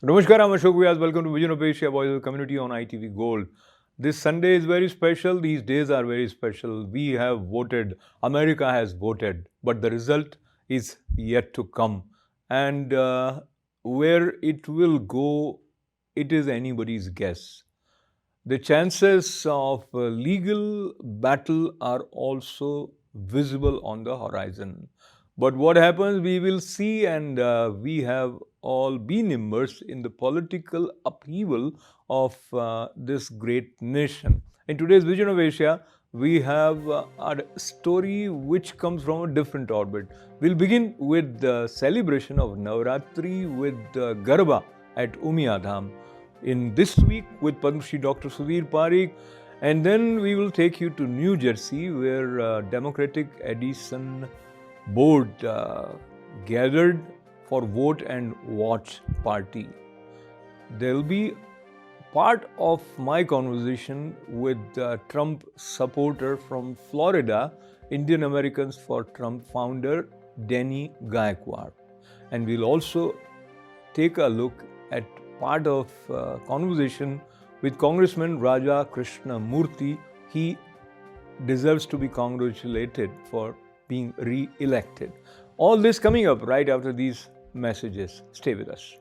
Namaskar, I'm ASHOK. VYAS. Welcome to Vision of Asia, Voice of the Community on ITV Gold. This Sunday is very special. These days are very special. We have voted. America has voted. But the result is yet to come. And where it will go, it is anybody's guess. The chances of legal battle are also visible on the horizon. But what happens, we will see, and we have all been immersed in the political upheaval of this great nation. In today's Vision of Asia, we have a story which comes from a different orbit. We'll begin with the celebration of Navratri with Garba at Umiyadham in this week with Padma Shri Dr. SUDHIR PARIKH, and then we will take you to New Jersey where Democratic EDISON board gathered for vote and watch party. There will be part of my conversation with Trump supporter from Florida, Indian Americans for Trump founder Denny Gaikwad. And we'll also take a look at part of conversation with Congressman Raja Krishna Murthy. He deserves to be congratulated for being re-elected. All this coming up right after these messages. Stay with us.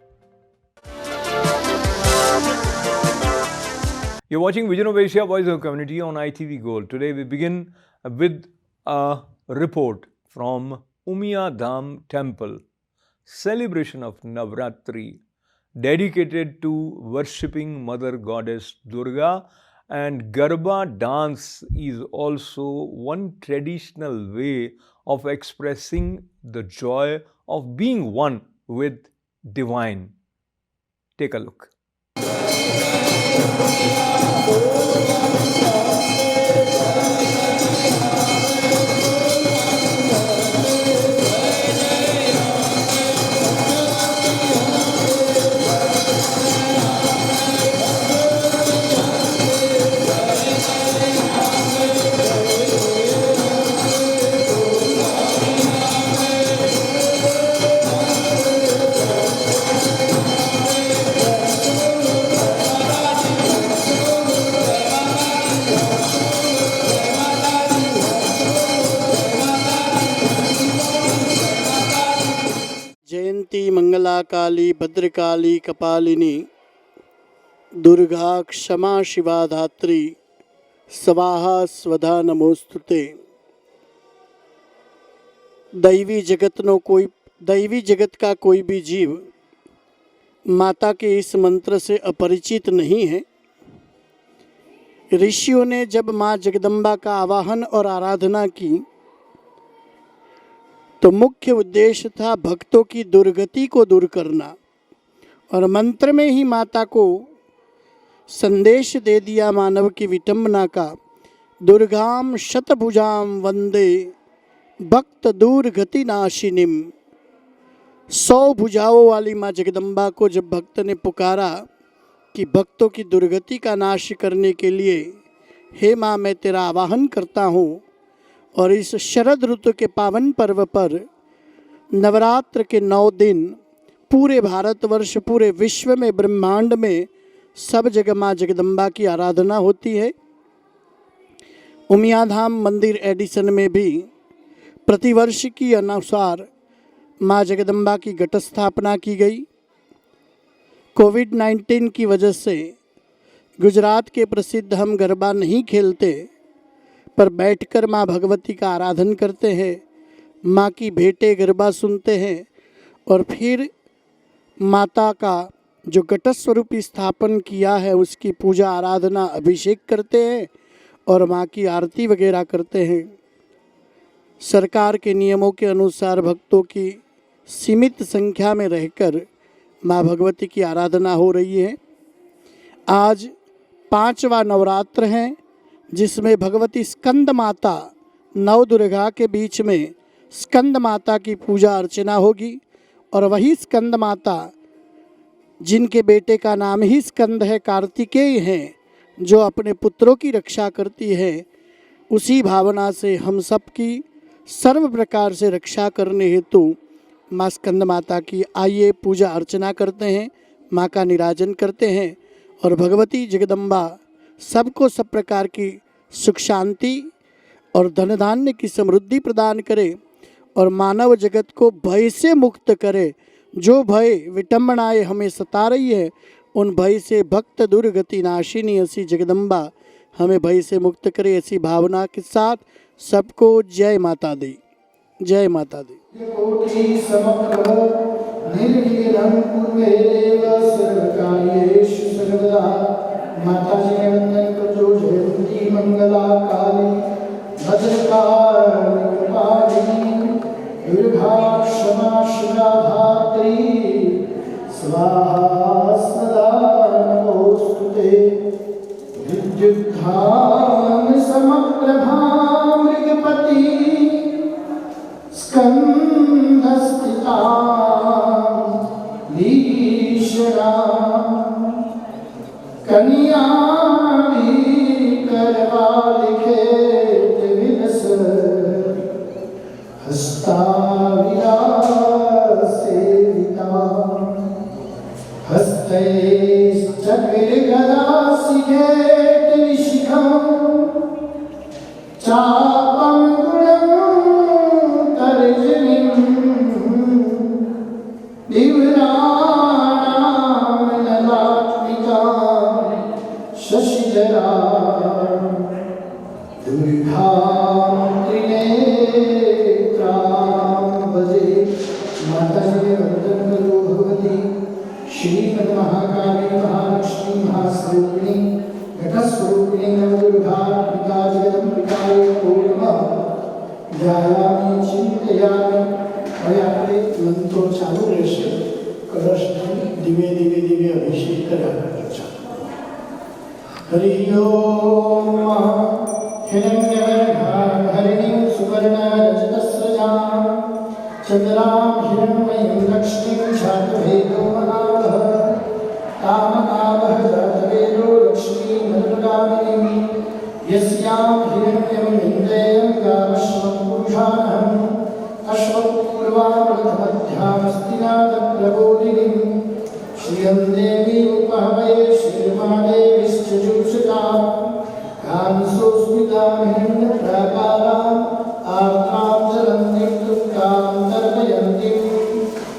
You're watching Vision of Asia, Voice of the Community on ITV Gold. Today we begin with a report from Umiyadham Temple, celebration of Navratri, dedicated to worshipping Mother Goddess Durga, and Garba dance is also one traditional way of expressing the joy of being one with divine. Take a look. जयंती मंगला काली भद्रकाली कपालिनी दुर्गा क्षमा शिवा धात्री स्वाहा स्वधा नमोस्तुते। दैवी जगत का कोई भी जीव माता के इस मंत्र से अपरिचित नहीं है। ऋषियों ने जब माँ जगदम्बा का आवाहन और आराधना की तो मुख्य उद्देश्य था भक्तों की दुर्गति को दूर करना, और मंत्र में ही माता को संदेश दे दिया मानव की विटंबना का। दुर्गाम शतभुजाम वंदे भक्त दुर्गति नाशिनीम। 100 भुजाओं वाली माँ जगदम्बा को जब भक्त ने पुकारा कि भक्तों की दुर्गति का नाश करने के लिए हे माँ मैं तेरा आवाहन करता हूँ, और इस शरद ऋतु के पावन पर्व पर नवरात्र के 9 दिन पूरे भारतवर्ष, पूरे विश्व में, ब्रह्मांड में सब जगह माँ जगदम्बा की आराधना होती है। उमियाधाम मंदिर एडिसन में भी प्रतिवर्ष की अनुसार माँ जगदम्बा की घट स्थापना की गई। कोविड-19 की वजह से गुजरात के प्रसिद्ध हम गरबा नहीं खेलते, पर बैठकर माँ भगवती का आराधन करते हैं, माँ की भेंटे गरबा सुनते हैं, और फिर माता का जो घट स्वरूप स्थापन किया है उसकी पूजा आराधना अभिषेक करते हैं और माँ की आरती वगैरह करते हैं। सरकार के नियमों के अनुसार भक्तों की सीमित संख्या में रहकर माँ भगवती की आराधना हो रही है। आज 5वां नवरात्र है, जिसमें भगवती स्कंद माता नव दुर्गा के बीच में स्कंद माता की पूजा अर्चना होगी, और वही स्कंद माता जिनके बेटे का नाम ही स्कंद है, कार्तिकेय हैं, जो अपने पुत्रों की रक्षा करती है, उसी भावना से हम सब की सर्व प्रकार से रक्षा करने हेतु माँ स्कंद माता की आइए पूजा अर्चना करते हैं, माँ का निराजन करते हैं और भगवती जगदम्बा सबको सब प्रकार की सुख शांति और धन धान्य की समृद्धि प्रदान करे और मानव जगत को भय से मुक्त करे। जो भय विटंबनाएं हमें सता रही है उन भय से भक्त दुर्गति नाशिनी ऐसी जगदम्बा हमें भय से मुक्त करे। ऐसी भावना के साथ सबको जय माता दी, जय माता दी। माता जी के वंदन कर जो जयंती मंगला काली भद्रकाली कृपालिनी दुर्गा क्षमा शिवा धात्री स्वाहा सदा नमोस्तुते। विद्युद्धाम समप्रभा मृगपति स्कंधस्थिता लीशरा कन्या करवा लिखे विलस हस्ता सेविता हस्ते चक्र गदा सिघेट शिखम चापम गुणम तर्जनीम दिव्यानाम ललाटमिका शशिधरा दुर्गा त्रिनेत्रां भजे। माता जी के वंदन करो भगवती श्रीमद् महाकाली महालक्ष्मी महास्वरूपिणी घटस्वरूपिणी नवदुर्गा पिता जगदम्बिकायै नमो नमः। ध्यायामि चिन्तयामि હવે આપણે મંત્રો ચાલુ રહેશે કળશથી ધીમે ધીમે ધીમે અભિષેક કર્યા કરજો। हरि ओम हिरण्यवर्णां हरिणीं सुवर्णरजतस्रजां चन्द्रां हिरण्मयीं लक्ष्मीं जातवेदो महावः कामकामः जातवेदो लक्ष्मीं मधुगामिनीं यस्यां हिरण्यं इन्द्रियं गावश्वं पुरुषाणम् अश्वपूर्वामृतमध्यामस्तिनादप्रबोधिनीं श्रियं देवी उपहवये श्रीर्मादेवीश्चजूषितां कांसोस्मितां हिरण्यप्राकाराम् आर्द्रां जलन्तीं दुर्गां तर्पयन्तीं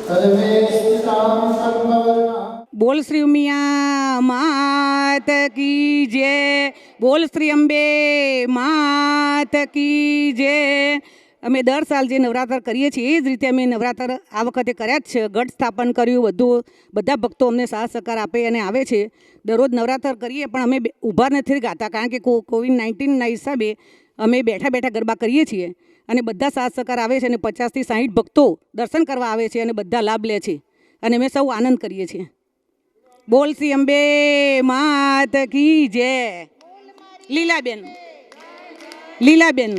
तदमे स्थितां कर्मवर्णां। बोल श्री उमिया मात की जय। बोल श्री अंबे मात की जय। અમે દર સાલ જે નવરાત્ર કરીએ છીએ એ જ રીતે અમે નવરાત્ર આ વખતે કર્યા જ છે। ગઢ સ્થાપન કર્યું, બધું બધા ભક્તો અમને સાથ સહકાર આપે અને આવે છે। દરરોજ નવરાત્ર કરીએ પણ અમે ઊભા નથી ગાતા કારણ કે કોવિડ-19ના હિસાબે અમે બેઠા બેઠા ગરબા કરીએ છીએ અને બધા સાથ સહકાર આવે છે અને 50 થી 60 ભક્તો દર્શન કરવા આવે છે અને બધા લાભ લે છે અને અમે સૌ આનંદ કરીએ છીએ। બોલ શ્રી અંબે માત की जय। લીલાબેન લીલાબેન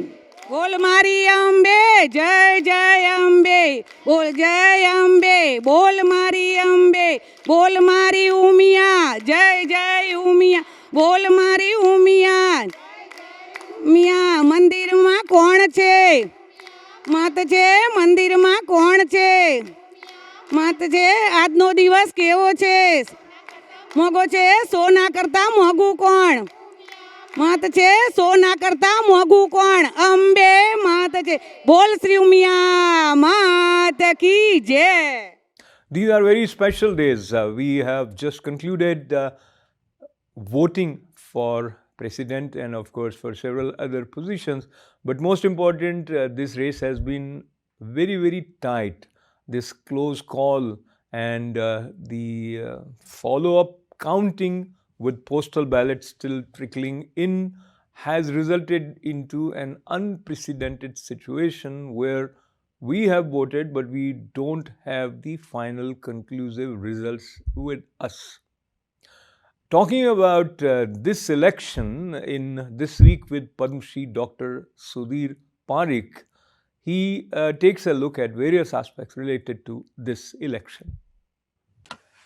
बोल मारी अंबे जय जय अंबे बोल जय अंबे बोल मारी अंबे बोल मारी उमिया जय जय उमिया बोल मारी उमिया। मिया मंदिर में कोण छे मात छे मंदिर में कोण छे मात छे आजनो दिवस केवो छे मोगो छे सोना करता मोगू कोण मात छे सोना करता मोगू कोण अंबे मात छे। बोल श्री उमिया मात की जय। These are very special days. We have just concluded voting for president and of course for several other positions. But most important, this race has been very, very tight. This close call and the follow-up counting with postal ballots still trickling in has resulted into an unprecedented situation where we have voted but we don't have the final conclusive results with us. Talking about this election in this week with Padma Shri Dr. SUDHIR PARIKH, he takes a look at various aspects related to this election.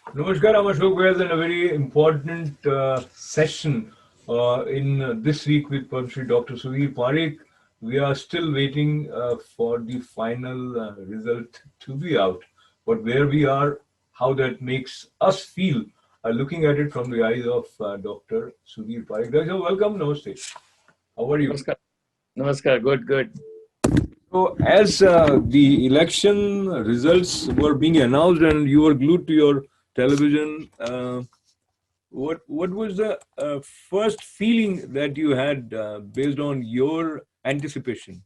Namaskar, I'm ASHOK in a very important session in this week with Padma Shri Dr. SUDHIR PARIKH. We are still waiting for the final result to be out. But where we are, how that makes us feel looking at it from the eyes of Dr. Sudhir Parikh. Dr. Welcome, namaste. How are you? Namaskar. Namaskar. Good, good. So, as the election results were being announced and you were glued to your television, what was the first feeling that you had based on your anticipation?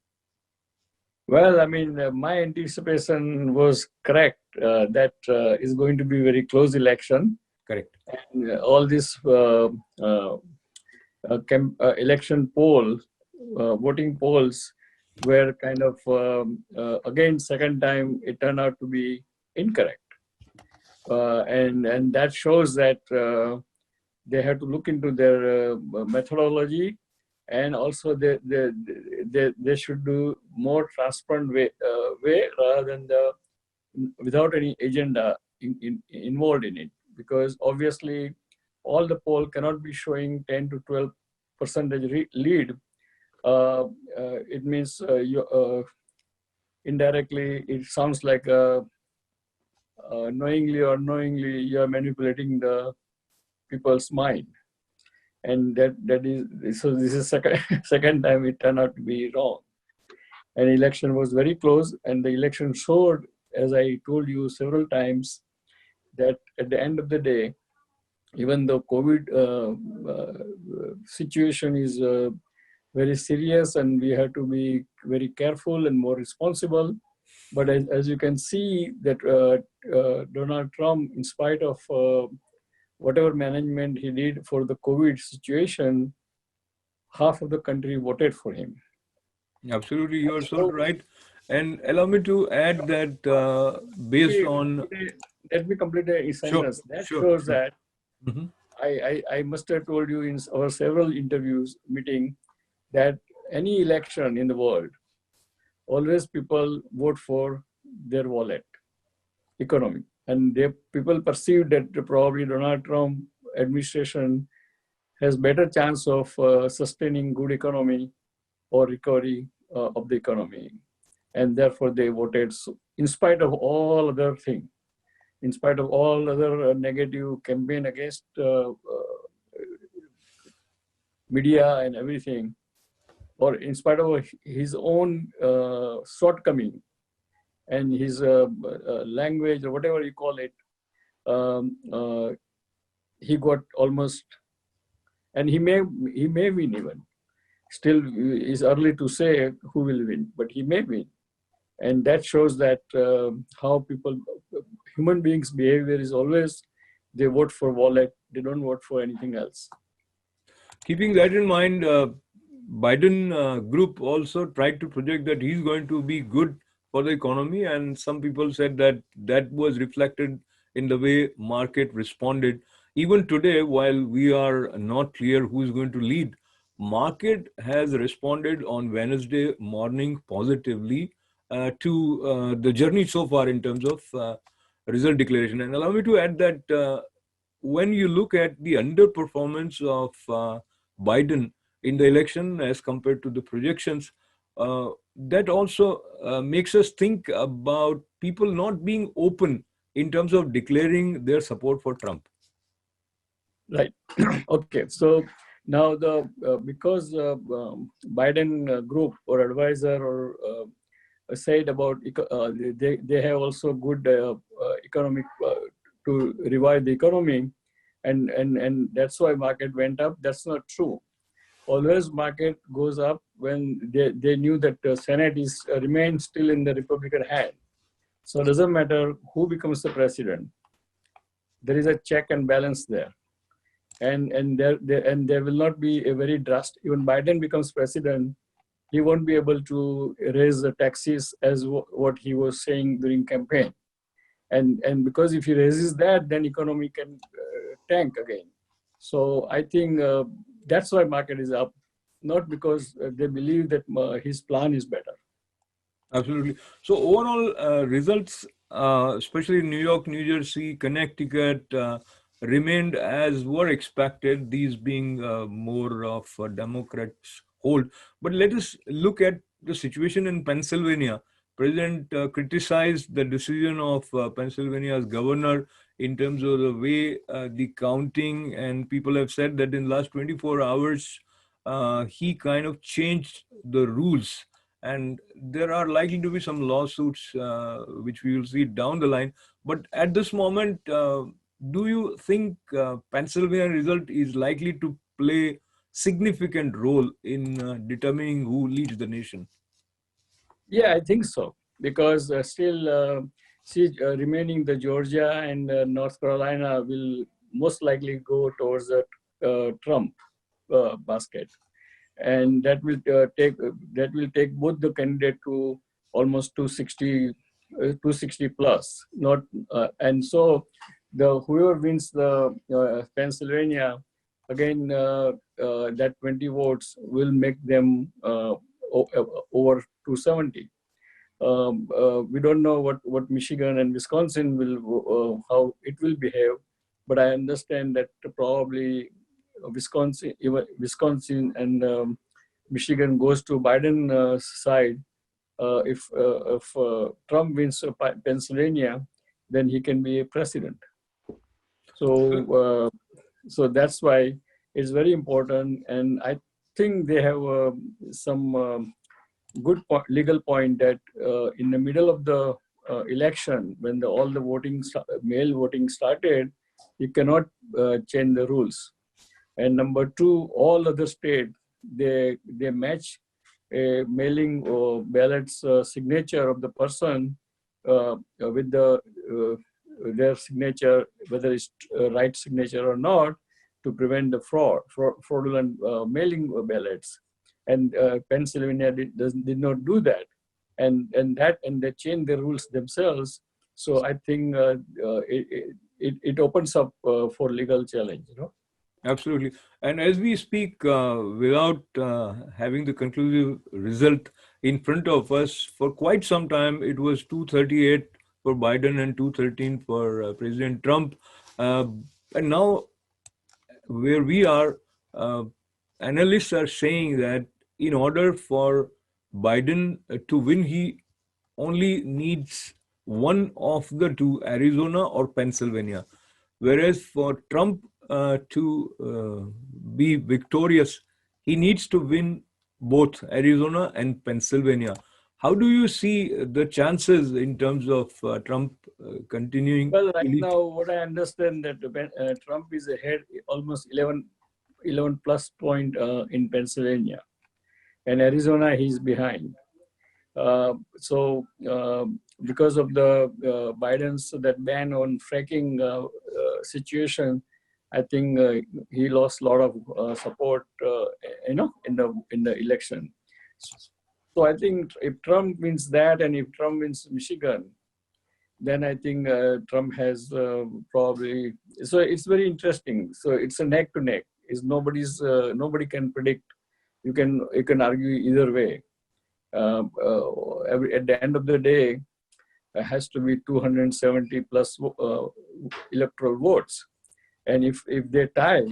Well, I mean, my anticipation was correct. That is going to be very close election. Correct. And all this election poll, voting polls were kind of, again, second time it turned out to be incorrect. And that shows that they have to look into their methodology, and also they should do more transparent way rather than without any agenda involved in it, because obviously all the poll cannot be showing 10 to 12% lead. It means indirectly it sounds like knowingly or unknowingly you are manipulating the people's mind, and that is so. This is second time it turned out to be wrong, and election was very close, and the election showed, as I told you several times, that at the end of the day, even though COVID situation is very serious and we have to be very careful and more responsible, but as you can see that Donald Trump, in spite of whatever management he did for the COVID situation, half of the country voted for him. Absolutely, you are so right. And allow me to add that based on... Let me complete a sentence. Shows that I must have told you in our several interviews, meeting, that any election in the world, always people vote for their wallet, economy. And people perceive that probably Donald Trump administration has better chance of sustaining good economy or recovery of the economy. And therefore they voted, in spite of all other things, in spite of all other negative campaign against media and everything, or in spite of his own shortcoming and his language or whatever you call it, he got almost, and he may win even. Still, it's early to say who will win, but he may win. And that shows that how human beings' behavior is always, they vote for wallet, they don't vote for anything else. Keeping that in mind, Biden group also tried to project that he's going to be good for the economy, and some people said that that was reflected in the way market responded. Even today, while we are not clear who is going to lead, market has responded on Wednesday morning positively to the journey so far in terms of result declaration. And allow me to add that when you look at the underperformance of Biden in the election as compared to the projections, that also makes us think about people not being open in terms of declaring their support for Trump. Right. Okay. So now because Biden group or advisor or said about they have also good economic to revive the economy, and that's why market went up. That's not true. Always market goes up when they knew that the Senate remains still in the Republican hand. So it doesn't matter who becomes the president. There is a check and balance there. And there will not be a very drastic, even Biden becomes president, he won't be able to raise the taxes as what he was saying during campaign. And because if he raises that, then economy can tank again. So I think that's why market is up, not because they believe that his plan is better. Absolutely. So overall results, especially in New York, New Jersey, Connecticut, remained as were expected, these being more of a Democrats' hold. But let us look at the situation in Pennsylvania, President criticized the decision of Pennsylvania's governor in terms of the way the counting, and people have said that in the last 24 hours, he kind of changed the rules. And there are likely to be some lawsuits, which we will see down the line. But at this moment, do you think Pennsylvania result is likely to play significant role in determining who leads the nation? Yeah, I think so, because still remaining the Georgia and North Carolina will most likely go towards the Trump basket, and that will take both the candidate to almost 260 plus. Not and so the whoever wins the Pennsylvania again, that 20 votes will make them over 270. We don't know what Michigan and Wisconsin will how it will behave, but I understand that probably Wisconsin and Michigan goes to Biden's side. If Trump wins Pennsylvania, then he can be a president. So so that's why it's very important, and I think they have some good legal point that in the middle of the election, when all the mail voting started, you cannot change the rules. And number two, all other states, they match a mailing or ballots signature of the person with their signature, whether it's right signature or not, to prevent the fraudulent mailing ballots. And Pennsylvania did not do that, and they changed the rules themselves. So I think it opens up for legal challenge. Absolutely. And as we speak, without having the conclusive result in front of us, for quite some time, it was 238 for Biden and 213 for President Trump. And now, where we are, analysts are saying that in order for Biden to win, he only needs one of the two, Arizona or Pennsylvania. Whereas for Trump to be victorious, he needs to win both Arizona and Pennsylvania. How do you see the chances in terms of Trump continuing? Well, right now, what I understand that Trump is ahead almost 11 plus point in Pennsylvania, and Arizona he's behind. So because of the Biden's that ban on fracking situation, I think he lost a lot of support, in the election. So I think if Trump wins that, and if Trump wins Michigan, then I think Trump has probably. So it's very interesting. So it's a neck to neck. It's nobody can predict. You can argue either way. At the end of the day, it has to be 270 plus electoral votes, and if they tie,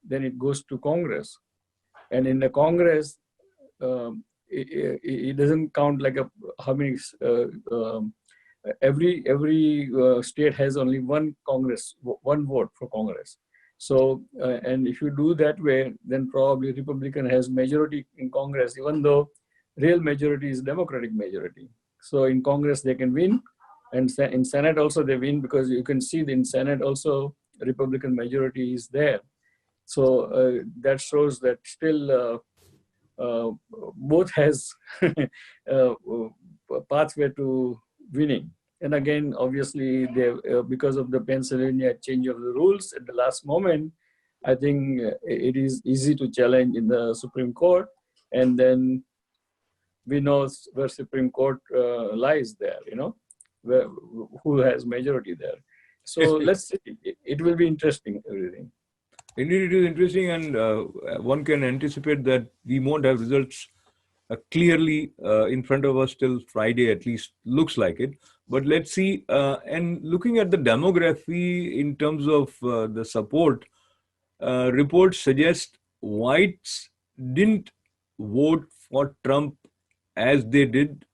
then it goes to Congress, and in the Congress, it doesn't count like how many. Every state has only one vote for Congress. So, and if you do that way, then probably Republican has majority in Congress, even though real majority is Democratic majority. So in Congress they can win, and in Senate also they win, because you can see that in Senate also Republican majority is there. So that shows that still both has pathway to winning. And again, obviously, they because of the Pennsylvania change of the rules at the last moment, I think it is easy to challenge in the Supreme Court, and then we know where Supreme Court lies there, who has majority there. So let's see. It will be interesting, everything. Indeed, it is interesting, and one can anticipate that we won't have results clearly in front of us till Friday, at least looks like it. But let's see. And looking at the demography in terms of the support, reports suggest whites didn't vote for Trump as they did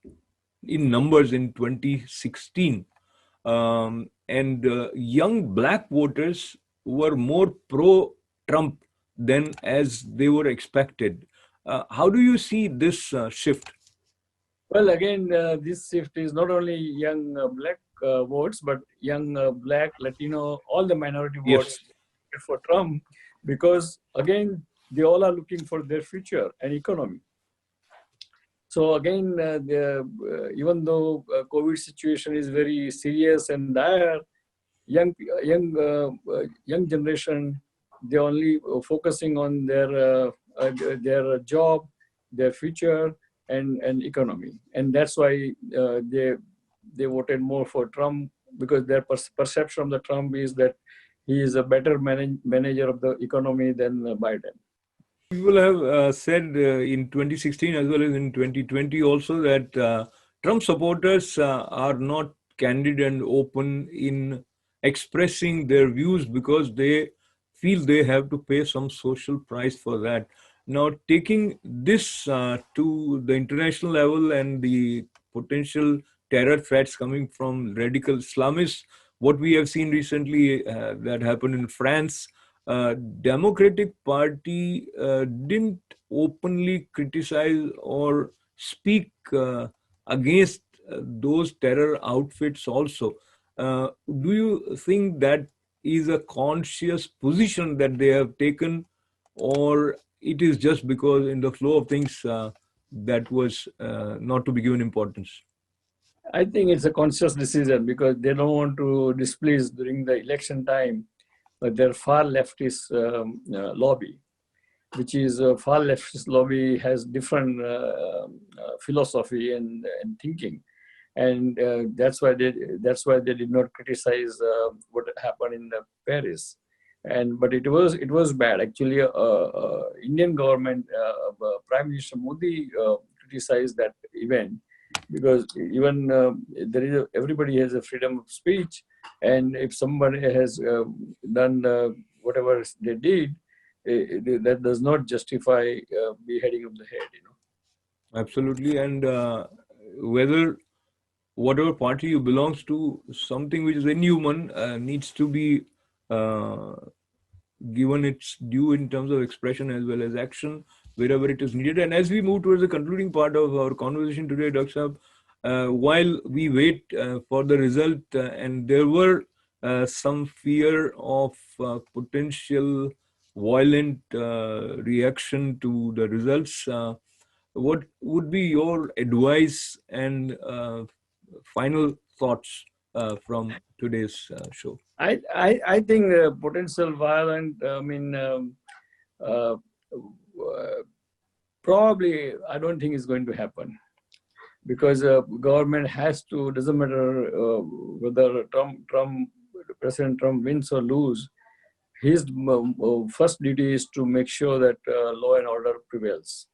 in numbers in 2016. And young black voters were more pro-Trump than as they were expected. How do you see this shift? Well, again, this shift is not only young black votes, but young black, Latino, all the minority Yes. votes for Trump, because again, they all are looking for their future and economy. So again, even though COVID situation is very serious and dire, young generation, they're only focusing on their job, their future, and economy, and that's why they voted more for Trump, because their perception of the Trump is that he is a better manager of the economy than Biden. People have said in 2016 as well as in 2020 also that Trump supporters are not candid and open in expressing their views because they feel they have to pay some social price for that. Now, taking this to the international level and the potential terror threats coming from radical Islamists, what we have seen recently that happened in France, Democratic Party didn't openly criticize or speak against those terror outfits also. Do you think that is a conscious position that they have taken, or it is just because in the flow of things that was not to be given importance? I think it's a conscious decision because they don't want to displease during the election time their far leftist lobby, which is far leftist lobby has different philosophy and thinking, and that's why they did not criticize what happened in the Paris, but it was bad actually. Indian government, Prime Minister Modi criticized that event because even everybody has a freedom of speech, and if somebody has done whatever they did, that does not justify beheading of the head, Absolutely. And whether whatever party you belongs to, something which is inhuman needs to be uh, given its due in terms of expression as well as action wherever it is needed. And as we move towards the concluding part of our conversation today, Dr. Saab, while we wait for the result, and there were some fear of potential violent reaction to the results, what would be your advice and final thoughts from today's show? I think potential violent, uh, probably I don't think it's going to happen, because government has to, doesn't matter whether President Trump wins or lose, his first duty is to make sure that law and order prevails.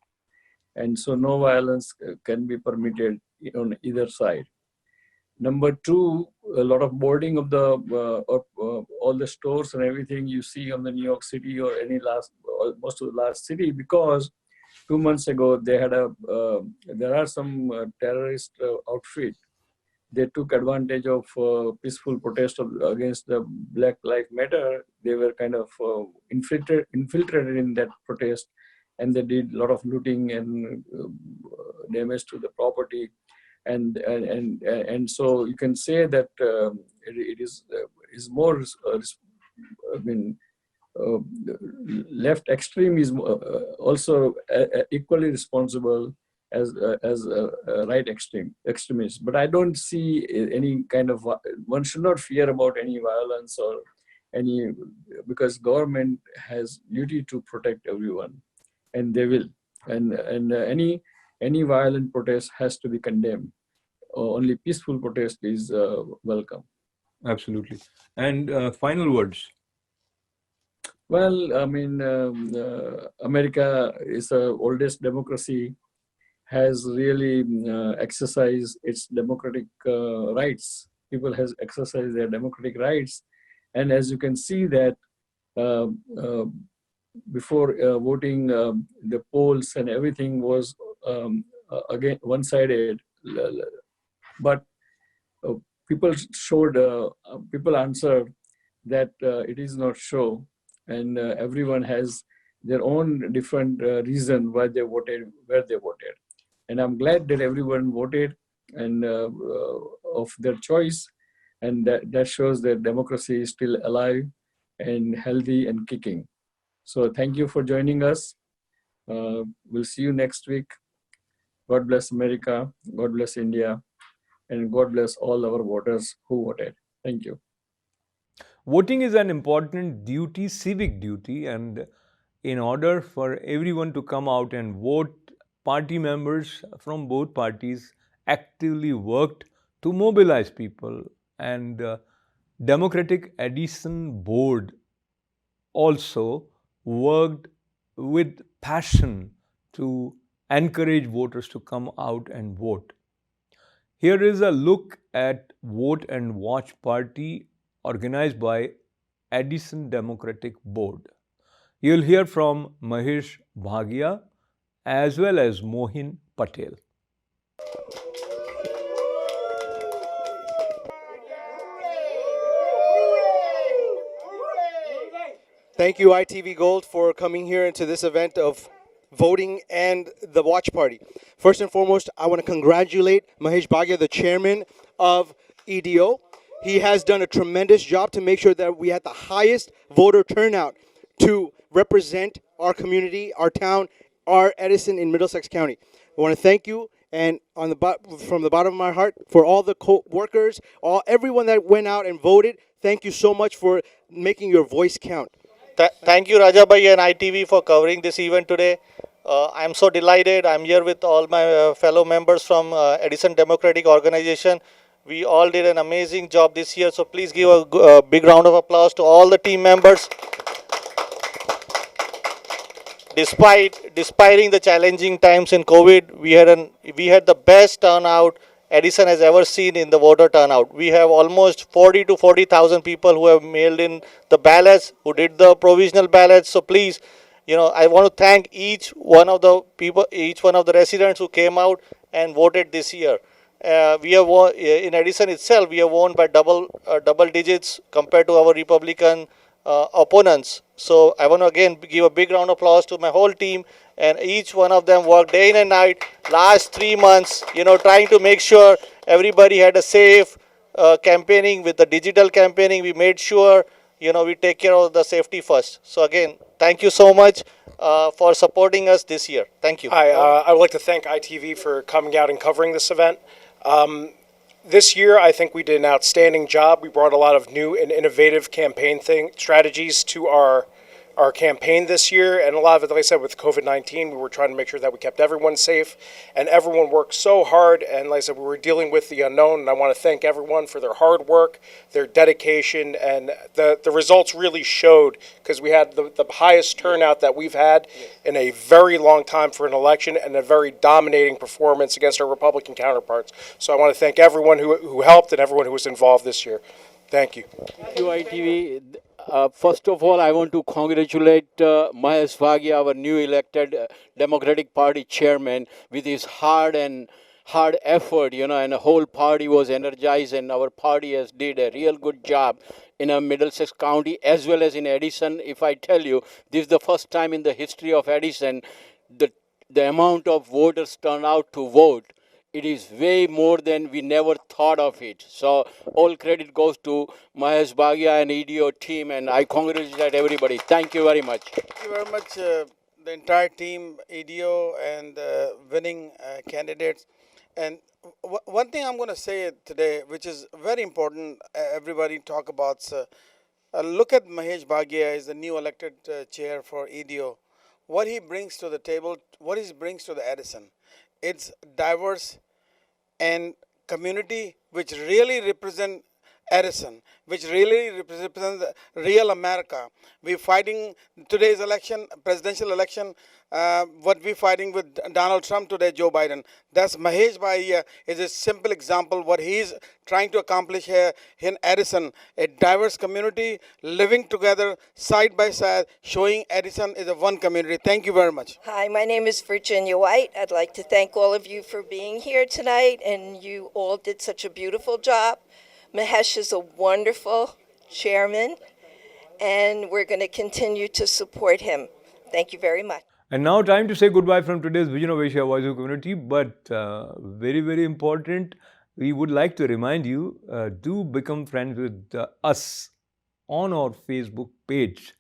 And so no violence can be permitted on either side. Number two, a lot of boarding of the all the stores and everything you see on the New York City or most of the large city, because 2 months ago they had there are some terrorist outfit. They took advantage of peaceful protest against the Black Lives Matter. They were kind of infiltrated in that protest, and they did a lot of looting and damage to the property. And so you can say that it is more. Left extreme is also equally responsible as right extremists. But I don't see any kind of, one should not fear about any violence or any, because government has duty to protect everyone, and they will. And any violent protest has to be condemned. Only peaceful protest is welcome. Absolutely. And final words. Well, America is the oldest democracy, has really exercised its democratic rights. People has exercised their democratic rights. And as you can see that before voting, the polls and everything was again one-sided. but uh, people answered that it is not so, and everyone has their own different reason why they voted, where they voted. And I'm glad that everyone voted and of their choice, and that shows that democracy is still alive and healthy and kicking. So thank you for joining us. We'll see you next week. God bless America. God bless India. And God bless all our voters who voted. Thank you. Voting is an important duty, civic duty, and in order for everyone to come out and vote, party members from both parties actively worked to mobilize people, and Democratic Edison Board also worked with passion to encourage voters to come out and vote. Here is a look at Vote and Watch Party organized by Edison Democratic Board. You'll hear from Mahesh Bhagia as well as MOHIN Patel. Thank you, ITV Gold, for coming here into this event of voting and the watch party. First and foremost, I want to congratulate Mahesh Bhagia, the chairman of EDO. He has done a tremendous job to make sure that we had the highest voter turnout to represent our community, our town, our Edison in Middlesex County. I want to thank you, and from the bottom of my heart, for all the co-workers, everyone that went out and voted. Thank you so much for making your voice count. Thank you, Rajabhai and ITV, for covering this event today. I'm so delighted. I'm here with all my fellow members from Edison Democratic Organization. We all did an amazing job this year, so please give a big round of applause to all the team members. Despite the challenging times in COVID, we had the best turnout Edison has ever seen in the voter turnout. We have almost 40 to 40,000 people who have mailed in the ballots, who did the provisional ballots. So please, I want to thank each one of the people, each one of the residents who came out and voted this year. We have won, in Edison itself, we have won by double digits compared to our Republican opponents. So I want to again give a big round of applause to my whole team, and each one of them worked day in and night last 3 months, trying to make sure everybody had a safe campaigning. With the digital campaigning, we made sure, we take care of the safety first. So again, thank you so much for supporting us this year. Thank you. Hi, I would like to thank ITV for coming out and covering this event. This year, I think we did an outstanding job. We brought a lot of new and innovative campaign strategies to our campaign this year, and a lot of it, like I said, with COVID-19, we were trying to make sure that we kept everyone safe, and everyone worked so hard, and like I said, we were dealing with the unknown, and I want to thank everyone for their hard work, their dedication, and the results really showed, because we had the highest turnout that we've had in a very long time for an election, and a very dominating performance against our Republican counterparts. So I want to thank everyone who helped and everyone who was involved this year. Thank you. Thank you, ITV. First of all, I want to congratulate Mahesh Bhagia, our new elected Democratic Party chairman, with his hard effort, and the whole party was energized, and our party has did a real good job in Middlesex County as well as in Edison. If I tell you, this is the first time in the history of Edison the amount of voters turn out to vote. It is way more than we never thought of it. So all credit goes to Mahesh Bhagia and EDO team, and I congratulate everybody. Thank you very much. Thank you very much, the entire team, EDO, and winning candidates. And one thing I'm going to say today, which is very important, everybody talk about, look at Mahesh Bhagia, is the new elected chair for EDO. What he brings to the table, what he brings to the Edison. It's diverse and community which really represent Edison, which really represents the real America. We're fighting today's election, presidential election, what we're fighting with Donald Trump today, Joe Biden. That's Mahesh Bhaiya is a simple example what he's trying to accomplish here in Edison, a diverse community living together side by side, showing Edison is a one community. Thank you very much. Hi, my name is Virginia White. I'd like to thank all of you for being here tonight, and you all did such a beautiful job. Mahesh is a wonderful chairman, and we're going to continue to support him. Thank you very much. And now time to say goodbye from today's Vision of Asia Voice of Community. But very, very important, we would like to remind you, do become friends with us on our Facebook page.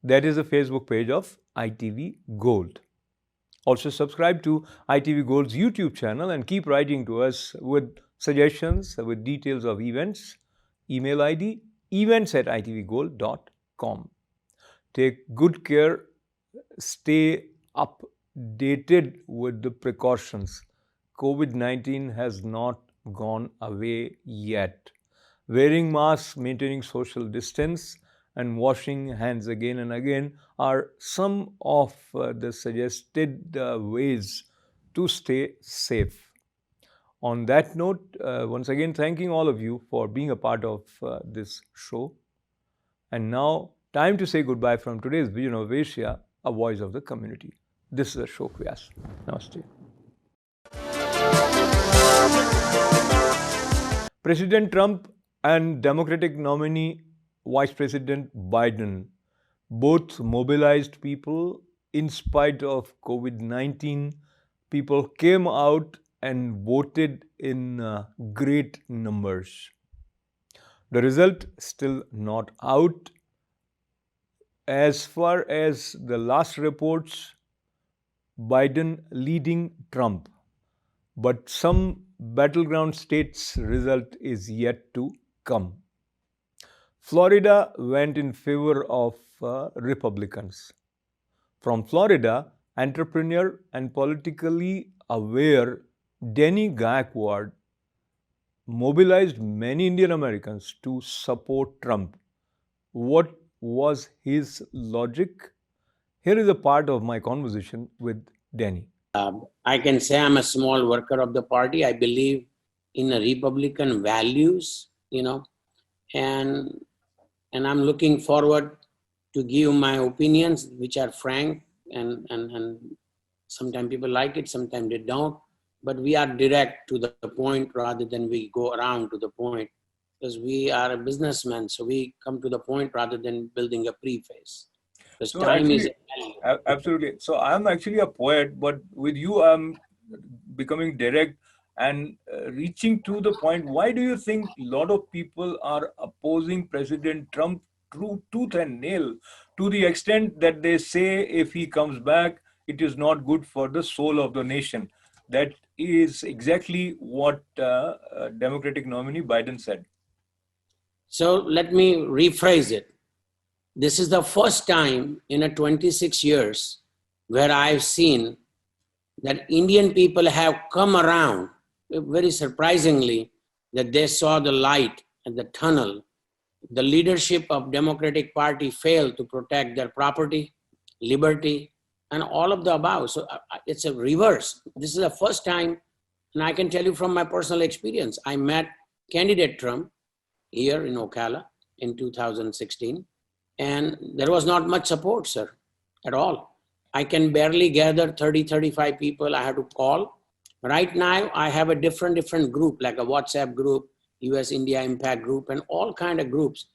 That is the Facebook page of ITV Gold. Also subscribe to ITV Gold's YouTube channel and keep writing to us with suggestions, with details of events. Email ID events@itvgold.com. Take good care. Stay updated with the precautions. COVID-19 has not gone away yet. Wearing masks, maintaining social distance, and washing hands again and again are some of the suggested ways to stay safe. On that note, once again, thanking all of you for being a part of this show. And now, time to say goodbye from today's Vision of Asia, a voice of the community. This is ASHOK VYAS. Namaste. President Trump and Democratic nominee Vice President Biden both mobilized people in spite of COVID-19. People came out and voted in great numbers. The result still not out. As far as the last reports, Biden leading Trump, but some battleground states' result is yet to come. Florida went in favor of Republicans. From Florida, entrepreneur and politically aware Denny Gaikwad mobilized many Indian Americans to support Trump. What was his logic? Here is a part of my conversation with Denny. I can say I'm a small worker of the party. I believe in the Republican values, and I'm looking forward to give my opinions, which are frank, and sometimes people like it, sometimes they don't. But we are direct to the point rather than we go around to the point, because we are a businessman, so we come to the point rather than building a preface. Because time is absolutely. So I'm actually a poet, but with you I'm becoming direct and reaching to the point. Why do you think a lot of people are opposing President Trump through tooth and nail, to the extent that they say if he comes back, it is not good for the soul of the nation? That is exactly what Democratic nominee Biden said. So let me rephrase it. This is the first time in 26 years where I've seen that Indian people have come around, very surprisingly, that they saw the light at the tunnel. The leadership of Democratic Party failed to protect their property, liberty, and all of the above. So it's a reverse. This is the first time, and I can tell you from my personal experience, I met candidate Trump here in Ocala in 2016, and there was not much support, sir, at all. I can barely gather 30, 35 people. I had to call. Right now, I have a different group, like a WhatsApp group, US-India Impact Group, and all kind of groups.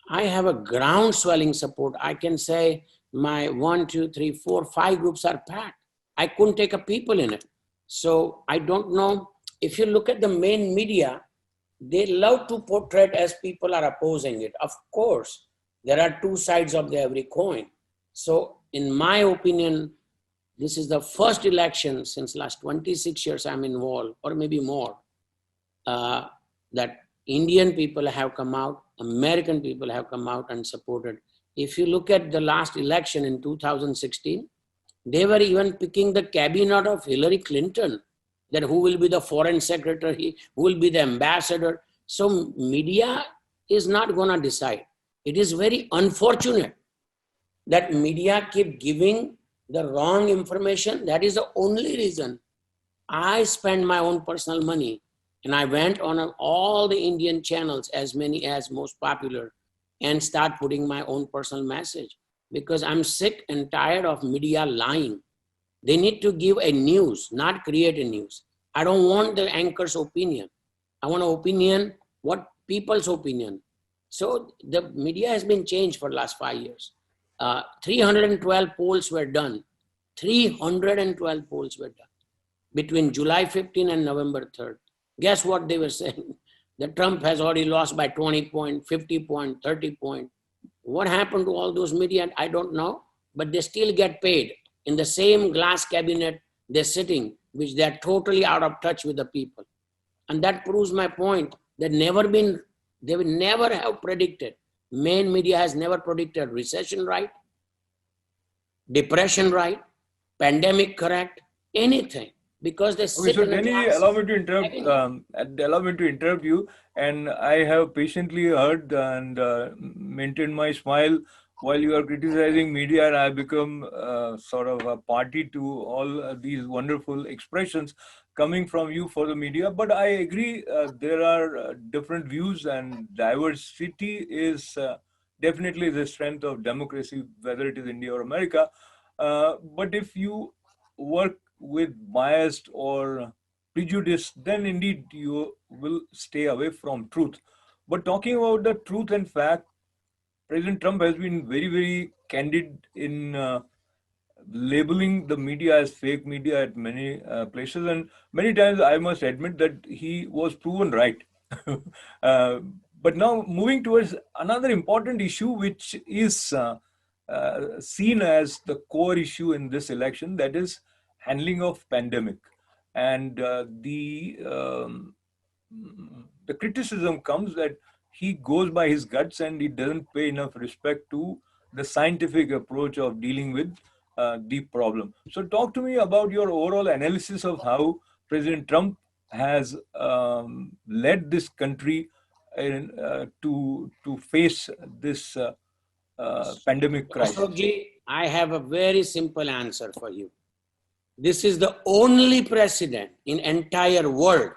I have a ground swelling support. I can say my 1, 2, 3, 4, 5 groups are packed. I couldn't take a people in it. So I don't know. If you look at the main media, they love to portray it as people are opposing it. Of course, there are two sides of every coin. So in my opinion, this is the first election since last 26 years I'm involved, or maybe more, that Indian people have come out, American people have come out and supported. If you look at the last election in 2016, they were even picking the cabinet of Hillary Clinton, that who will be the foreign secretary, who will be the ambassador. So media is not going to decide. It is very unfortunate that media keep giving the wrong information. That is the only reason I spend my own personal money and I went on all the Indian channels, as many as most popular, and start putting my own personal message, because I'm sick and tired of media lying. They need to give a news, not create a news. I don't want the anchor's opinion. I want an opinion, what people's opinion. So the media has been changed for the last 5 years. 312 polls were done. 312 polls were done between July 15 and November 3rd. Guess what they were saying? That Trump has already lost by 20 points, 50 points, 30 points. What happened to all those media? I don't know, but they still get paid in the same glass cabinet they're sitting, which they're totally out of touch with the people. And that proves my point. They will never have predicted. Main media has never predicted recession right, depression right, pandemic correct, anything. Because they sit so in a can you glass. allow me to interrupt you? And I have patiently heard and maintained my smile while you are criticizing media, and I become sort of a party to all these wonderful expressions coming from you for the media. But I agree, there are different views, and diversity is definitely the strength of democracy, whether it is India or America. But if you work with biased or prejudice, then indeed you will stay away from truth. But talking about the truth and fact, President Trump has been very, very candid in labeling the media as fake media at many places, and many times I must admit that he was proven right. uh, but now moving towards another important issue, which is seen as the core issue in this election, that is handling of pandemic. And the criticism comes that he goes by his guts and he doesn't pay enough respect to the scientific approach of dealing with the problem. So talk to me about your overall analysis of how President Trump has led this country to face this pandemic crisis. Ashokji, I have a very simple answer for you. This is the only president in entire world.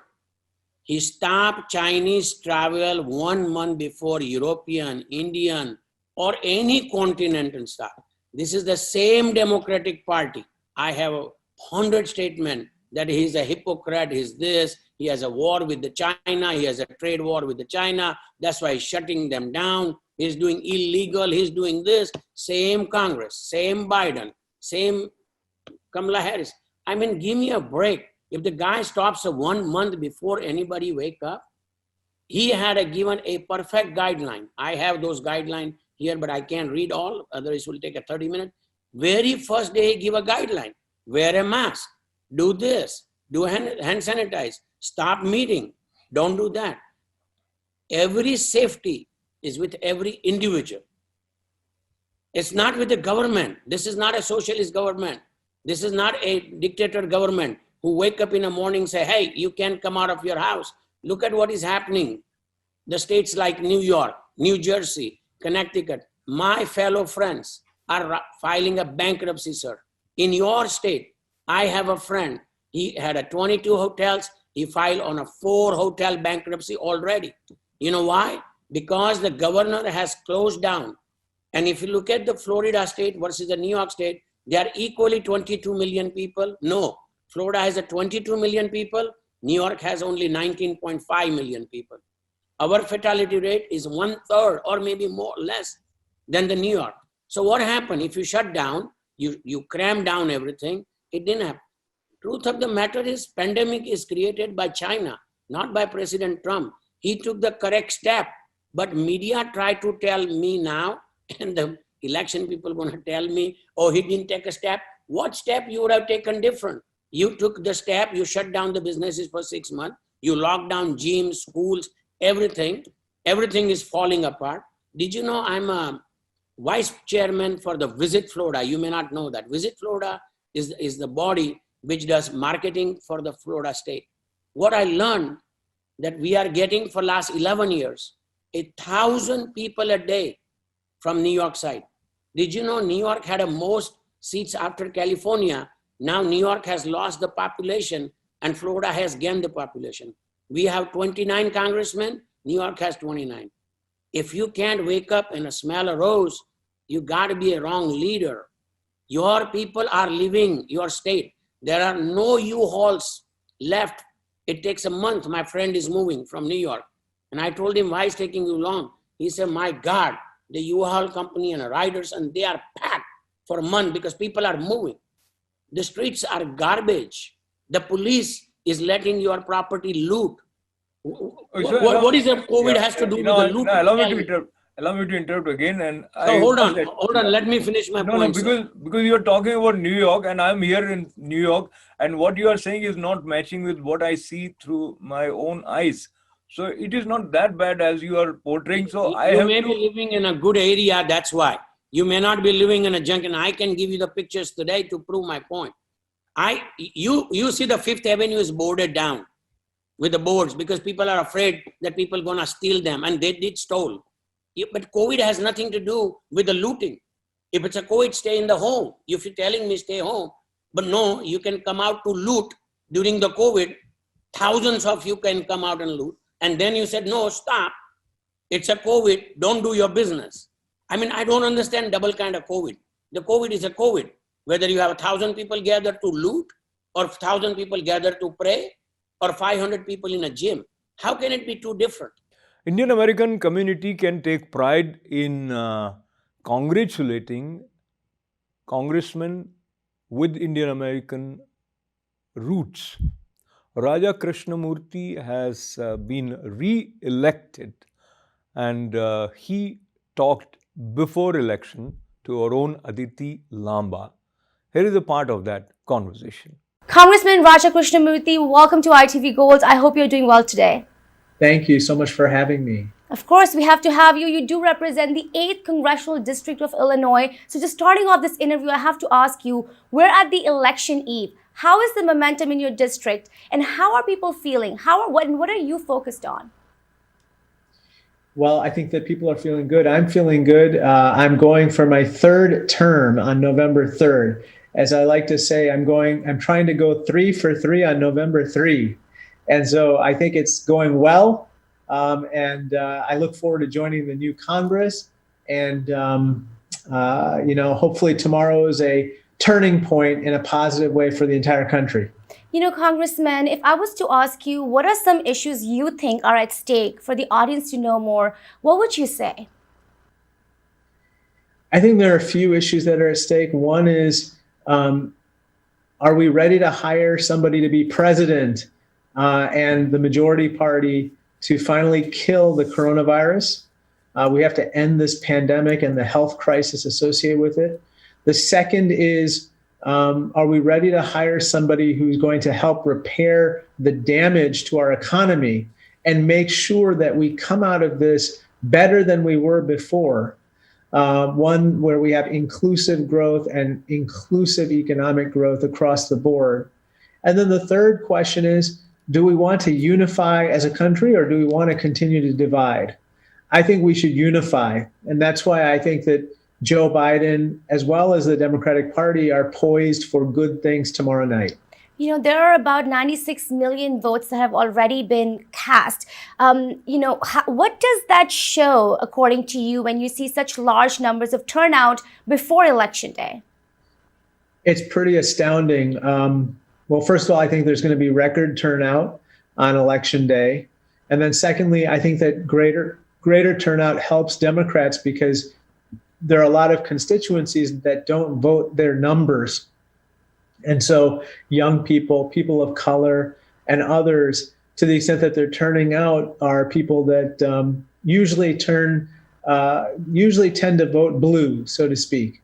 He stopped Chinese travel 1 month before European, Indian, or any continental stuff. This is the same Democratic Party. I have 100 statements that he's a hypocrite, he's this, he has a war with the China, he has a trade war with the China, that's why he's shutting them down, he's doing illegal, he's doing this. Same Congress, same Biden, same Kamala Harris. I mean, give me a break. If the guy stops 1 month before anybody wake up, he had given a perfect guideline. I have those guidelines here, but I can't read all, otherwise it will take 30 minutes. Very first day, he give a guideline. Wear a mask, do this, do hand sanitize, stop meeting, don't do that. Every safety is with every individual. It's not with the government. This is not a socialist government. This is not a dictator government who wake up in the morning and say, hey, you can't come out of your house. Look at what is happening. The states like New York, New Jersey, Connecticut, my fellow friends are filing a bankruptcy, sir. In your state, I have a friend. He had 22 hotels. He filed on a 4 hotel bankruptcy already. You know why? Because the governor has closed down. And if you look at the Florida state versus the New York state, they are equally 22 million people. No, Florida has 22 million people. New York has only 19.5 million people. Our fatality rate is 1/3 or maybe more or less than the New York. So what happened? If you shut down, you cram down everything, it didn't happen. Truth of the matter is, pandemic is created by China, not by President Trump. He took the correct step, but media try to tell me now, and the election people gonna tell me, oh, he didn't take a step. What step you would have taken different? You took the step, you shut down the businesses for 6 months, you locked down gyms, schools, everything. Everything is falling apart. Did you know I'm a vice chairman for the Visit Florida? You may not know that. Visit Florida is the body which does marketing for the Florida state. What I learned that we are getting for last 11 years, 1,000 people a day from New York side. Did you know New York had the most seats after California? Now New York has lost the population and Florida has gained the population. We have 29 congressmen, New York has 29. If you can't wake up and smell a rose, you gotta be a wrong leader. Your people are leaving your state. There are no U-Hauls left. It takes a month. My friend is moving from New York. And I told him, why is it taking you long? He said, my God, the U-Haul company and the riders, and they are packed for a month because people are moving. The streets are garbage. The police is letting your property loot. What is the COVID has to do with the loot? Allow me to interrupt again. And hold on. Let me finish my point. Because you are talking about New York, and I'm here in New York, and what you are saying is not matching with what I see through my own eyes. So it is not that bad as you are portraying. So you may be living in a good area. That's why you may not be living in a junk. And I can give you the pictures today to prove my point. You see the Fifth Avenue is boarded down with the boards because people are afraid that people are gonna steal them, and they did stole. But COVID has nothing to do with the looting. If it's a COVID, stay in the home. If you're telling me stay home, but no, you can come out to loot during the COVID. Thousands of you can come out and loot. And then you said, no, stop. It's a COVID. Don't do your business. I mean, I don't understand double kind of COVID. The COVID is a COVID. Whether you have 1,000 people gather to loot, or 1,000 people gather to pray, or 500 people in a gym. How can it be too different? Indian American community can take pride in congratulating congressmen with Indian American roots. Raja Krishnamurthy has been re-elected, and he talked before election to our own Aditi Lamba. Here is a part of that conversation. Congressman Raja Krishnamurthy, welcome to ITV Gold. I hope you're doing well today. Thank you so much for having me. Of course, we have to have you. You do represent the 8th Congressional District of Illinois. So just starting off this interview, I have to ask you, we're at the election eve. How is the momentum in your district, and how are people feeling? What are you focused on? Well, I think that people are feeling good. I'm feeling good. I'm going for my 3rd term on November 3rd. As I like to say, I'm trying to go 3 for 3 on November 3. And so I think it's going well. And I look forward to joining the new Congress. And, hopefully tomorrow is a turning point in a positive way for the entire country. You know, Congressman, if I was to ask you, what are some issues you think are at stake for the audience to know more, what would you say? I think there are a few issues that are at stake. One is, are we ready to hire somebody to be president and the majority party to finally kill the coronavirus? We have to end this pandemic and the health crisis associated with it. The second is, are we ready to hire somebody who's going to help repair the damage to our economy and make sure that we come out of this better than we were before? One where we have inclusive growth and inclusive economic growth across the board. And then the third question is, do we want to unify as a country, or do we want to continue to divide? I think we should unify. And that's why I think that Joe Biden, as well as the Democratic Party, are poised for good things tomorrow night. You know, there are about 96 million votes that have already been cast. What does that show, according to you, when you see such large numbers of turnout before Election Day? It's pretty astounding. Well, first of all, I think there's going to be record turnout on Election Day. And then secondly, I think that greater turnout helps Democrats because there are a lot of constituencies that don't vote their numbers. And so young people, people of color, and others, to the extent that they're turning out, are people that usually tend to vote blue, so to speak.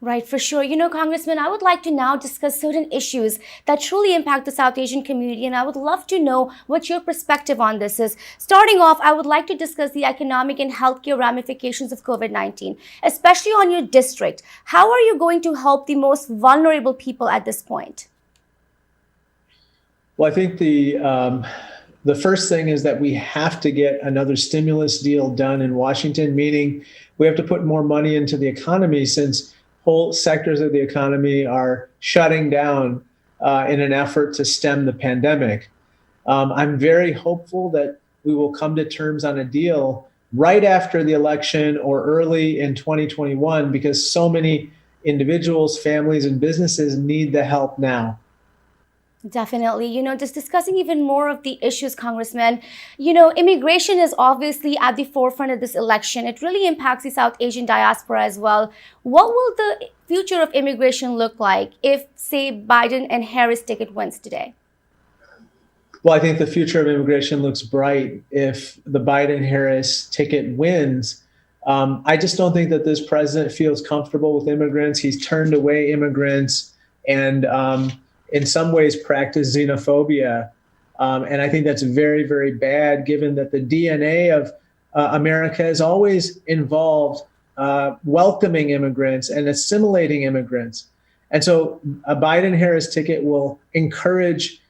Right, for sure. You know, Congressman, I would like to now discuss certain issues that truly impact the South Asian community, and I would love to know what your perspective on this is. Starting off, I would like to discuss the economic and healthcare ramifications of COVID-19, especially on your district. How are you going to help the most vulnerable people at this point? Well, I think the first thing is that we have to get another stimulus deal done in Washington, meaning we have to put more money into the economy since whole sectors of the economy are shutting down in an effort to stem the pandemic. I'm very hopeful that we will come to terms on a deal right after the election or early in 2021 because so many individuals, families, and businesses need the help now. Definitely. Just discussing even more of the issues, Congressman, immigration is obviously at the forefront of this election. It really impacts the South Asian diaspora as well. What will the future of immigration look like if, say, Biden and Harris ticket wins today? Well, I think the future of immigration looks bright if the Biden-Harris ticket wins. I just don't think that this president feels comfortable with immigrants. He's turned away immigrants and in some ways practiced xenophobia. And I think that's very, very bad given that the DNA of America has always involved welcoming immigrants and assimilating immigrants. And so a Biden-Harris ticket will encourage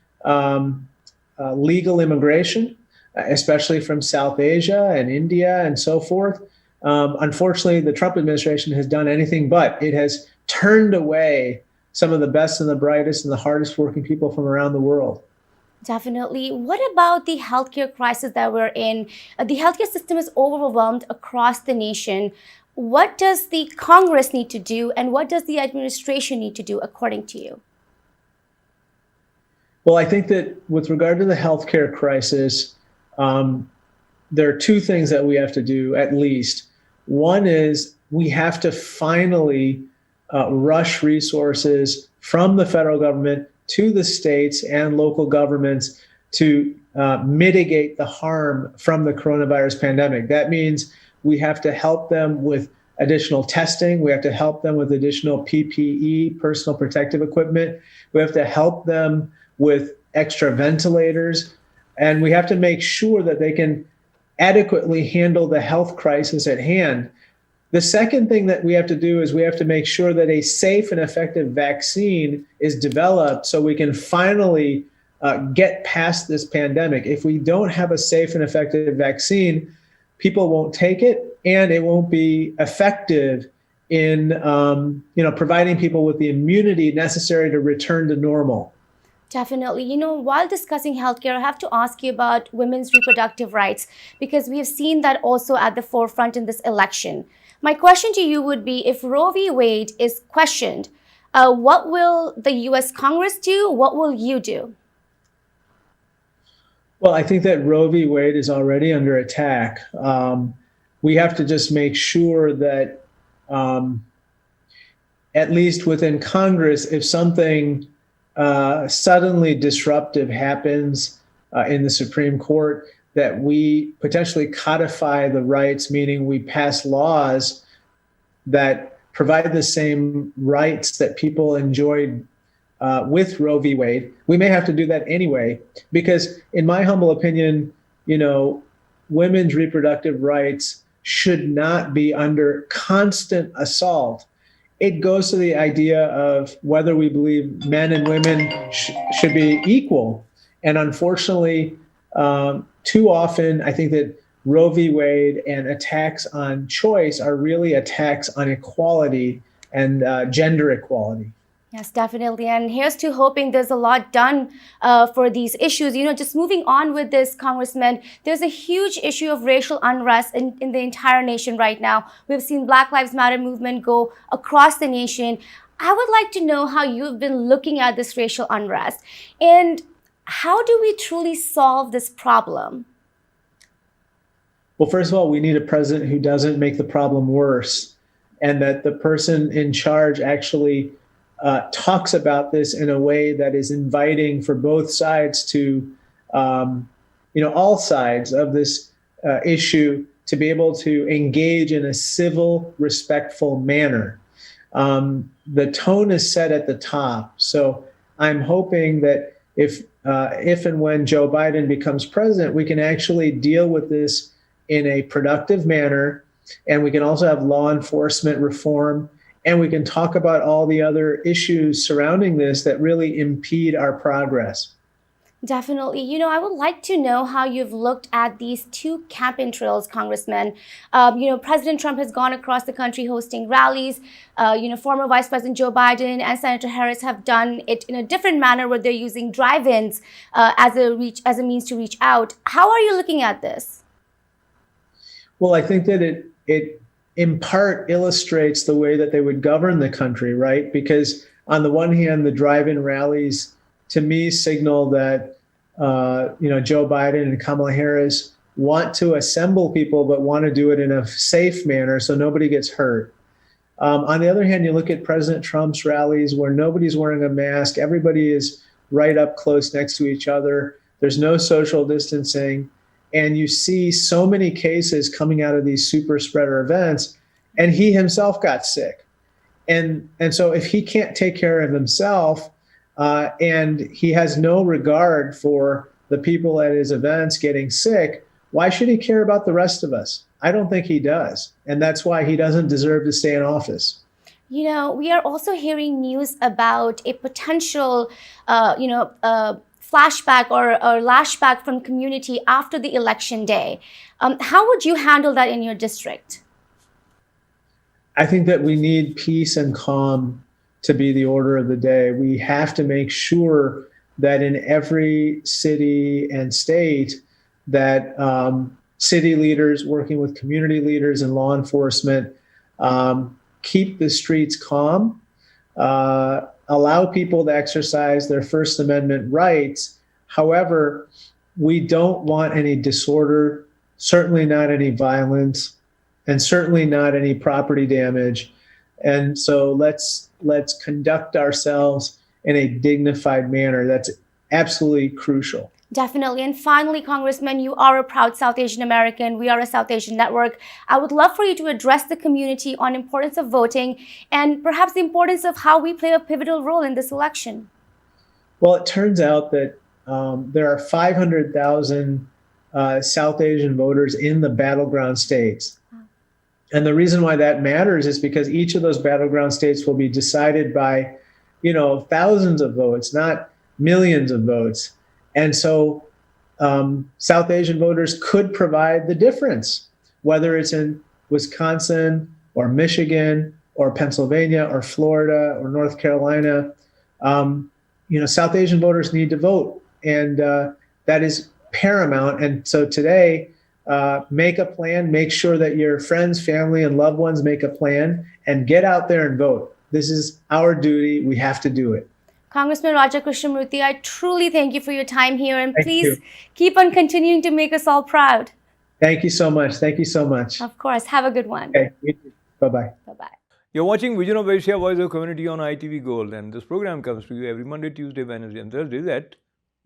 legal immigration, especially from South Asia and India and so forth. Unfortunately, the Trump administration has done anything but. It has turned away some of the best and the brightest and the hardest working people from around the world. Definitely. What about the healthcare crisis that we're in? The healthcare system is overwhelmed across the nation. What does the Congress need to do and what does the administration need to do according to you? Well, I think that with regard to the healthcare crisis, there are two things that we have to do at least. One is we have to finally rush resources from the federal government to the states and local governments to mitigate the harm from the coronavirus pandemic. That means we have to help them with additional testing. We have to help them with additional PPE, personal protective equipment. We have to help them with extra ventilators. And we have to make sure that they can adequately handle the health crisis at hand. The second thing that we have to do is we have to make sure that a safe and effective vaccine is developed so we can finally get past this pandemic. If we don't have a safe and effective vaccine, people won't take it and it won't be effective in providing people with the immunity necessary to return to normal. Definitely. While discussing healthcare, I have to ask you about women's reproductive rights because we have seen that also at the forefront in this election. My question to you would be, if Roe v. Wade is questioned, what will the U.S. Congress do? What will you do? Well, I think that Roe v. Wade is already under attack. We have to just make sure that at least within Congress, if something suddenly disruptive happens in the Supreme Court, that we potentially codify the rights, meaning we pass laws that provide the same rights that people enjoyed with Roe v. Wade. We may have to do that anyway, because in my humble opinion, women's reproductive rights should not be under constant assault. It goes to the idea of whether we believe men and women should be equal. And unfortunately, too often, I think that Roe v. Wade and attacks on choice are really attacks on equality and gender equality. Yes, definitely. And here's to hoping there's a lot done for these issues. Just moving on with this, Congressman, there's a huge issue of racial unrest in the entire nation right now. We've seen Black Lives Matter movement go across the nation. I would like to know how you've been looking at this racial unrest and how do we truly solve this problem? Well, first of all, we need a president who doesn't make the problem worse and that the person in charge actually talks about this in a way that is inviting for both sides to, all sides of this issue to be able to engage in a civil, respectful manner. The tone is set at the top. So I'm hoping that if and when Joe Biden becomes president, we can actually deal with this in a productive manner. And we can also have law enforcement reform. And we can talk about all the other issues surrounding this that really impede our progress. Definitely. I would like to know how you've looked at these two campaign trails, Congressman. President Trump has gone across the country hosting rallies. Former Vice President Joe Biden and Senator Harris have done it in a different manner where they're using drive-ins as a means to reach out. How are you looking at this? Well, I think that it in part illustrates the way that they would govern the country, right? Because on the one hand, the drive-in rallies to me signal that Joe Biden and Kamala Harris want to assemble people, but want to do it in a safe manner so nobody gets hurt. On the other hand, you look at President Trump's rallies where nobody's wearing a mask, everybody is right up close next to each other. There's no social distancing. And you see so many cases coming out of these super spreader events, and he himself got sick. And so if he can't take care of himself, and he has no regard for the people at his events getting sick, why should he care about the rest of us? I don't think he does. And that's why he doesn't deserve to stay in office. We are also hearing news about a potential, flashback or lashback from community after the election day. How would you handle that in your district? I think that we need peace and calm to be the order of the day. We have to make sure that in every city and state that city leaders working with community leaders and law enforcement keep the streets calm, allow people to exercise their First Amendment rights. However, we don't want any disorder, certainly not any violence, and certainly not any property damage. And so let's conduct ourselves in a dignified manner. That's absolutely crucial. Definitely. And finally, Congressman, you are a proud South Asian American. We are a South Asian network. I would love for you to address the community on importance of voting and perhaps the importance of how we play a pivotal role in this election. Well, it turns out that there are 500,000 South Asian voters in the battleground states. And the reason why that matters is because each of those battleground states will be decided by, thousands of votes, not millions of votes. And so South Asian voters could provide the difference, whether it's in Wisconsin or Michigan or Pennsylvania or Florida or North Carolina. South Asian voters need to vote, and that is paramount. And so today, make a plan, make sure that your friends, family, and loved ones make a plan, and get out there and vote. This is our duty. We have to do it. Congressman Raja Krishnamurthy, I truly thank you for your time here, and please keep on continuing to make us all proud. Thank you so much. Thank you so much. Of course. Have a good one. Okay. Bye-bye. Bye-bye. You're watching Vision of Asia, Voice of Community on ITV Gold, and this program comes to you every Monday, Tuesday, Wednesday, and Thursdays at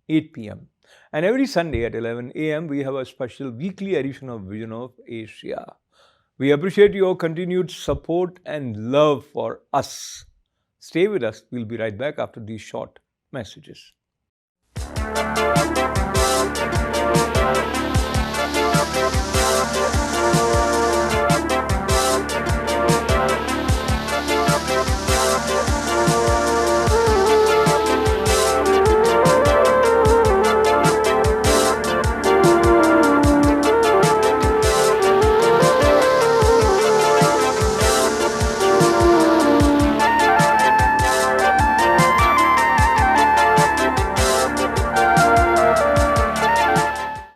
8 p.m. And every Sunday at 11 a.m., we have a special weekly edition of Vision of Asia. We appreciate your continued support and love for us. Stay with us. We'll be right back after these short messages.